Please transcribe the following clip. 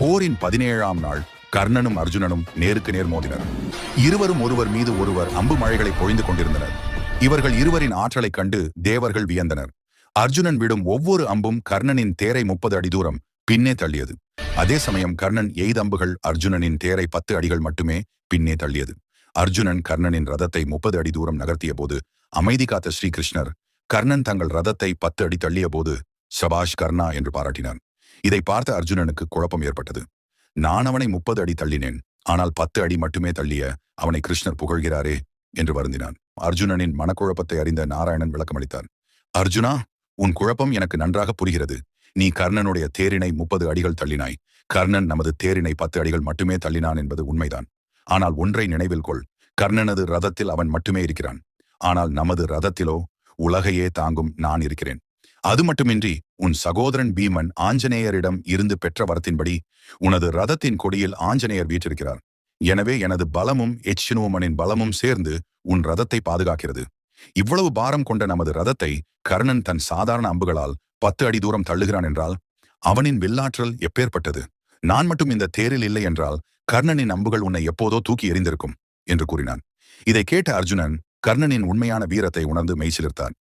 போரின் 17ஆம் நாள் கர்ணனும் அர்ஜுனனும் நேருக்கு நேர் மோதினர். இருவரும் ஒருவர் மீது ஒருவர் அம்பு மழைகளை பொழிந்து கொண்டிருந்தனர். இவர்கள் இருவரின் ஆற்றலைக் கண்டு தேவர்கள் வியந்தனர். அர்ஜுனன் விடும் ஒவ்வொரு அம்பும் கர்ணனின் தேரை 30 அடி தூரம் பின்னே தள்ளியது. அதே சமயம் கர்ணன் எய்த அம்புகள் அர்ஜுனனின் தேரை 10 அடிகள் மட்டுமே பின்னே தள்ளியது. அர்ஜுனன் கர்ணனின் ரதத்தை 30 அடி தூரம் நகர்த்திய போது அமைதி காத்த ஸ்ரீகிருஷ்ணர் கர்ணன் தங்கள் ரதத்தை 10 அடி தள்ளிய போது சபாஷ் கர்ணா என்று பாராட்டினார். இதை பார்த்த அர்ஜுனனுக்கு குழப்பம் ஏற்பட்டது. நான் அவனை 30 அடி தள்ளினேன், ஆனால் 10 அடி மட்டுமே தள்ளிய அவனை கிருஷ்ணர் புகழ்கிறாரே என்று வருந்தினான். அர்ஜுனனின் மனக்குழப்பத்தை அறிந்த நாராயணன் விளக்கமளித்தார். அர்ஜுனா, உன் குழப்பம் எனக்கு நன்றாக புரிகிறது. நீ கர்ணனுடைய தேரினை 30 அடிகள் தள்ளினாய். கர்ணன் நமது தேரினை 10 அடிகள் மட்டுமே தள்ளினான் என்பது உண்மைதான். ஆனால் ஒன்றை நினைவில் கொள், கர்ணனது ரதத்தில் அவன் மட்டுமே இருக்கிறான். ஆனால் நமது ரதத்திலோ உலகையே தாங்கும் நான் இருக்கிறேன். அது மட்டுமின்றி உன் சகோதரன் பீமன் ஆஞ்சநேயரிடம் இருந்து பெற்ற வரத்தின்படி உனது ரதத்தின் கொடியில் ஆஞ்சநேயர் வீற்றிருக்கிறார். எனவே எனது பலமும் எச்சினுவமனின் பலமும் சேர்ந்து உன் ரதத்தை பாதுகாக்கிறது. இவ்வளவு பாரம் கொண்ட நமது ரதத்தை கர்ணன் தன் சாதாரண அம்புகளால் 10 அடி தூரம் தள்ளுகிறான் என்றால் அவனின் வில்லாற்றல் எப்பேற்பட்டது! நான் மட்டும் இந்த தேரில் இல்லை என்றால் கர்ணனின் அம்புகள் உன்னை எப்போதோ தூக்கி எறிந்திருக்கும் என்று கூறினான். இதை கேட்ட அர்ஜுனன் கர்ணனின் உண்மையான வீரத்தை உணர்ந்து மெய்சிலிர்த்தான்.